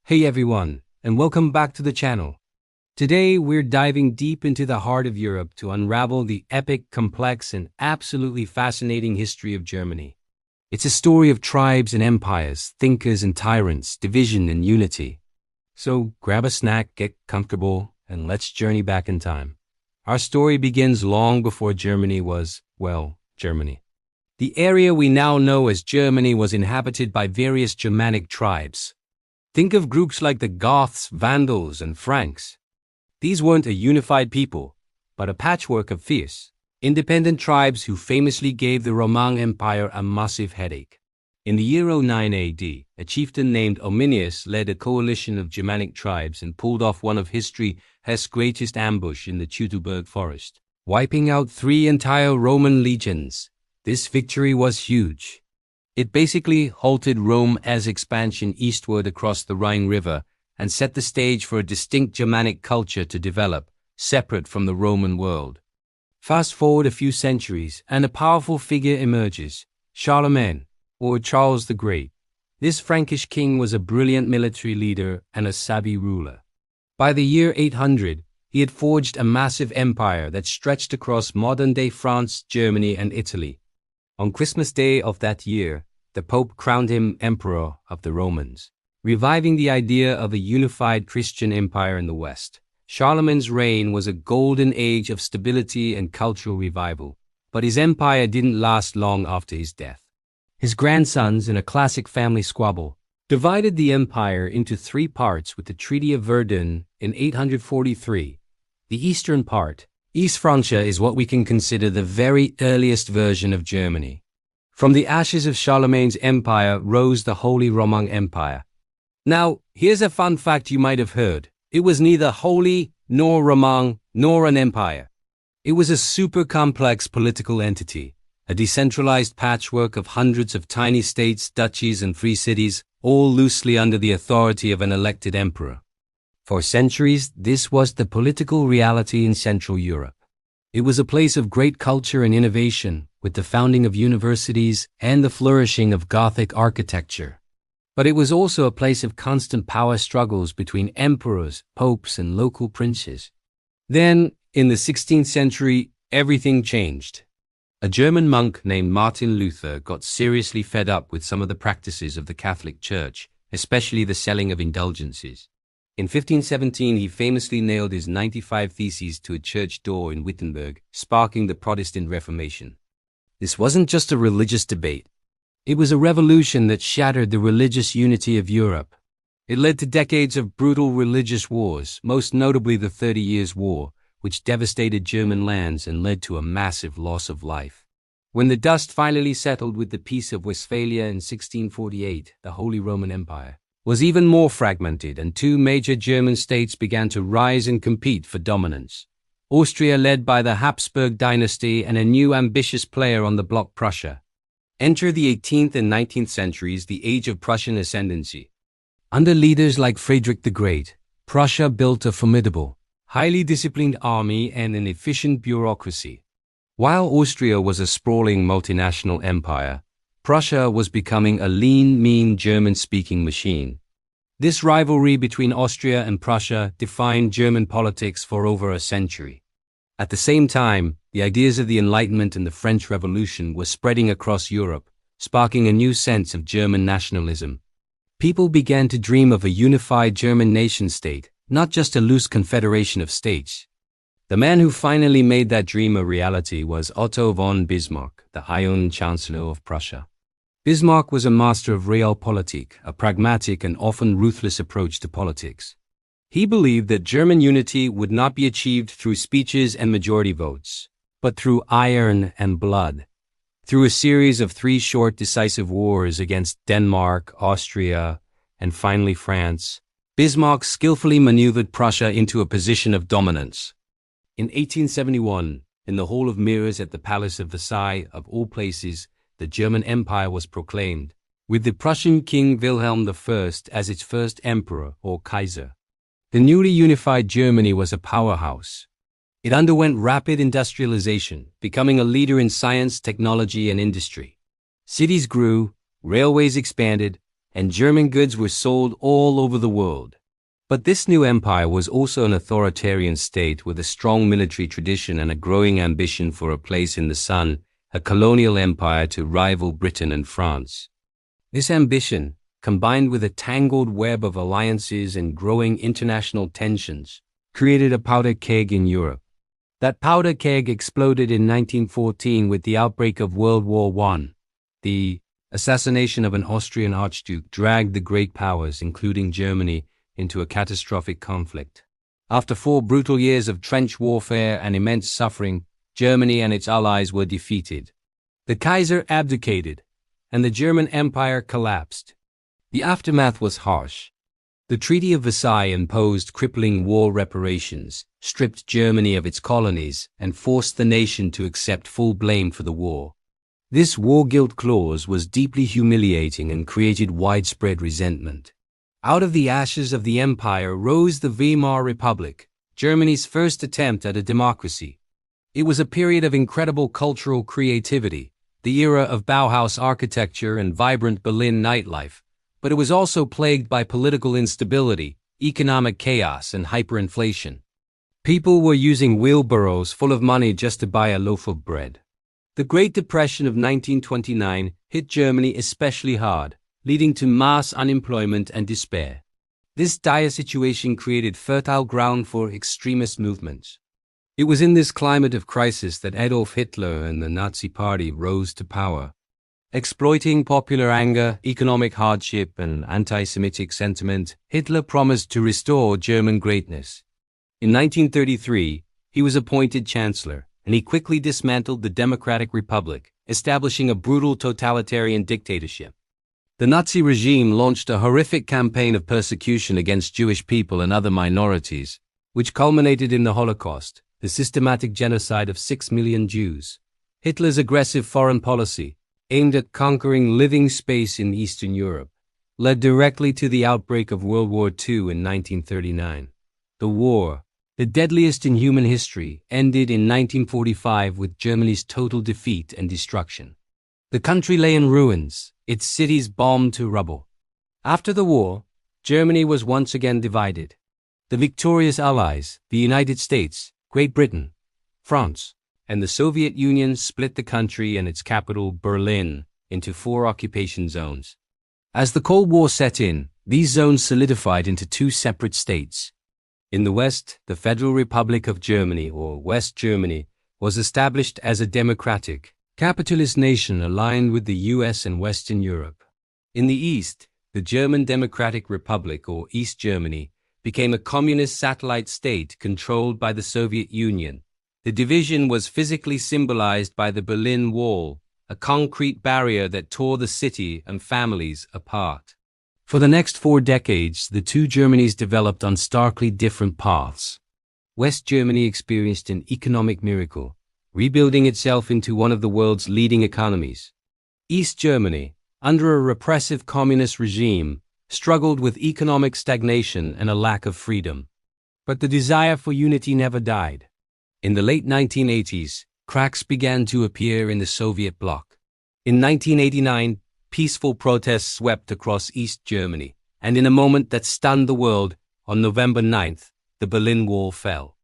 Hey everyone, and welcome back to the channel. Today we're diving deep into the heart of Europe to unravel the epic, complex, and absolutely fascinating history of Germany. It's a story of tribes and empires, thinkers and tyrants, division and unity. So grab a snack, get comfortable, and let's journey back in time. Our story begins long before Germany was, well, Germany. The area we now know as Germany was inhabited by various Germanic tribes. Think of groups like the Goths, Vandals, and Franks. These weren't a unified people, but a patchwork of fierce, independent tribes who famously gave the Roman Empire a massive headache. In the year 09 AD, a chieftain named Ominius led a coalition of Germanic tribes and pulled off one of history's greatest ambush in the Teutoburg forest, wiping out 3 entire Roman legions. This victory was huge. It basically halted Rome's expansion eastward across the Rhine River and set the stage for a distinct Germanic culture to develop, separate from the Roman world. Fast forward a few centuries, and a powerful figure emerges, Charlemagne, or Charles the Great. This Frankish king was a brilliant military leader and a savvy ruler. By the year 800, he had forged a massive empire that stretched across modern-day France, Germany, and Italy. On Christmas Day of that year, the Pope crowned him Emperor of the Romans, reviving the idea of a unified Christian empire in the West. Charlemagne's reign was a golden age of stability and cultural revival, but his empire didn't last long after his death. His grandsons, in a classic family squabble, divided the empire into 3 parts with the Treaty of Verdun in 843. The eastern part, East Francia, is what we can consider the very earliest version of Germany. From the ashes of Charlemagne's empire rose the Holy Roman Empire. Now, here's a fun fact you might have heard. It was neither holy, nor Roman, nor an empire. It was a super complex political entity, a decentralized patchwork of hundreds of tiny states, duchies, and free cities, all loosely under the authority of an elected emperor. For centuries, this was the political reality in Central Europe. It was a place of great culture and innovation, with the founding of universities and the flourishing of Gothic architecture. But it was also a place of constant power struggles between emperors, popes, and local princes. Then, in the 16th century, everything changed. A German monk named Martin Luther got seriously fed up with some of the practices of the Catholic Church, especially the selling of indulgences. In 1517, he famously nailed his 95 Theses to a church door in Wittenberg, sparking the Protestant Reformation. This wasn't just a religious debate. It was a revolution that shattered the religious unity of Europe. It led to decades of brutal religious wars, most notably the 30 Years' War, which devastated German lands and led to a massive loss of life. When the dust finally settled with the Peace of Westphalia in 1648, the Holy Roman Empire was even more fragmented, and 2 major German states began to rise and compete for dominance. Austria, led by the Habsburg dynasty, and a new ambitious player on the bloc, Prussia. Enter the 18th and 19th centuries, the age of Prussian ascendancy. Under leaders like Frederick the Great, Prussia built a formidable, highly disciplined army and an efficient bureaucracy. While Austria was a sprawling multinational empire, Prussia was becoming a lean, mean German-speaking machine. This rivalry between Austria and Prussia defined German politics for over a century. At the same time, the ideas of the Enlightenment and the French Revolution were spreading across Europe, sparking a new sense of German nationalism. People began to dream of a unified German nation-state, not just a loose confederation of states. The man who finally made that dream a reality was Otto von Bismarck, the High Chancellor of Prussia. Bismarck was a master of realpolitik, a pragmatic and often ruthless approach to politics. He believed that German unity would not be achieved through speeches and majority votes, but through iron and blood. Through a series of 3 short decisive wars against Denmark, Austria, and finally France, Bismarck skillfully maneuvered Prussia into a position of dominance. In 1871, in the Hall of Mirrors at the Palace of Versailles, of all places, the German Empire was proclaimed, with the Prussian King Wilhelm I as its first emperor or Kaiser. The newly unified Germany was a powerhouse. It underwent rapid industrialization, becoming a leader in science, technology, and industry. Cities grew, railways expanded, and German goods were sold all over the world. But this new empire was also an authoritarian state with a strong military tradition and a growing ambition for a place in the sun, a colonial empire to rival Britain and France. This ambition, combined with a tangled web of alliances and growing international tensions, created a powder keg in Europe. That powder keg exploded in 1914 with the outbreak of World War I. The assassination of an Austrian archduke dragged the great powers, including Germany, into a catastrophic conflict. After 4 brutal years of trench warfare and immense suffering, Germany and its allies were defeated. The Kaiser abdicated, and the German Empire collapsed. The aftermath was harsh. The Treaty of Versailles imposed crippling war reparations, stripped Germany of its colonies, and forced the nation to accept full blame for the war. This war guilt clause was deeply humiliating and created widespread resentment. Out of the ashes of the empire rose the Weimar Republic, Germany's first attempt at a democracy. It was a period of incredible cultural creativity, the era of Bauhaus architecture and vibrant Berlin nightlife, but it was also plagued by political instability, economic chaos, and hyperinflation. People were using wheelbarrows full of money just to buy a loaf of bread. The Great Depression of 1929 hit Germany especially hard, leading to mass unemployment and despair. This dire situation created fertile ground for extremist movements. It was in this climate of crisis that Adolf Hitler and the Nazi Party rose to power. Exploiting popular anger, economic hardship, and anti-Semitic sentiment, Hitler promised to restore German greatness. In 1933, he was appointed Chancellor, and he quickly dismantled the Democratic Republic, establishing a brutal totalitarian dictatorship. The Nazi regime launched a horrific campaign of persecution against Jewish people and other minorities, which culminated in the Holocaust, the systematic genocide of 6 million Jews. Hitler's aggressive foreign policy, aimed at conquering living space in Eastern Europe, led directly to the outbreak of World War II in 1939. The war, the deadliest in human history, ended in 1945 with Germany's total defeat and destruction. The country lay in ruins, its cities bombed to rubble. After the war, Germany was once again divided. The victorious Allies, the United States, Great Britain, France, and the Soviet Union split the country and its capital, Berlin, into 4 occupation zones. As the Cold War set in, these zones solidified into 2 separate states. In the West, the Federal Republic of Germany, or West Germany, was established as a democratic, capitalist nation aligned with the US and Western Europe. In the East, the German Democratic Republic, or East Germany, became a communist satellite state controlled by the Soviet Union. The division was physically symbolized by the Berlin Wall, a concrete barrier that tore the city and families apart. For the next 4 decades, the 2 Germanys developed on starkly different paths. West Germany experienced an economic miracle, rebuilding itself into one of the world's leading economies. East Germany, under a repressive communist regime, struggled with economic stagnation and a lack of freedom. But the desire for unity never died. In the late 1980s, cracks began to appear in the Soviet bloc. In 1989, peaceful protests swept across East Germany, and in a moment that stunned the world, on November 9th, the Berlin Wall fell.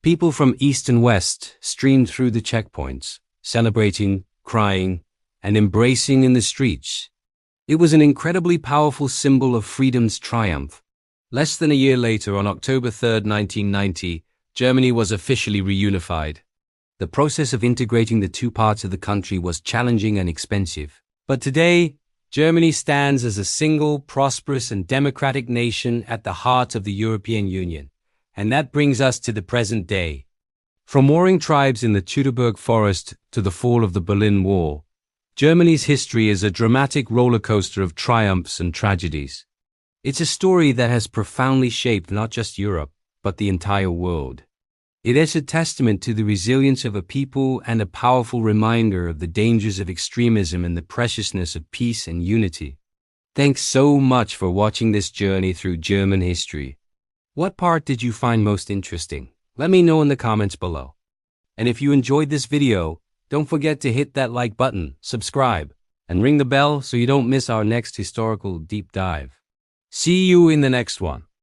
People from East and West streamed through the checkpoints, celebrating, crying, and embracing in the streets. It was an incredibly powerful symbol of freedom's triumph. Less than a year later, on October 3, 1990, Germany was officially reunified. The process of integrating the 2 parts of the country was challenging and expensive. But today, Germany stands as a single, prosperous, and democratic nation at the heart of the European Union. And that brings us to the present day. From warring tribes in the Teutoburg Forest to the fall of the Berlin Wall, Germany's history is a dramatic roller coaster of triumphs and tragedies. It's a story that has profoundly shaped not just Europe, but the entire world. It is a testament to the resilience of a people and a powerful reminder of the dangers of extremism and the preciousness of peace and unity. Thanks so much for watching this journey through German history. What part did you find most interesting? Let me know in the comments below. And if you enjoyed this video, don't forget to hit that like button, subscribe, and ring the bell so you don't miss our next historical deep dive. See you in the next one.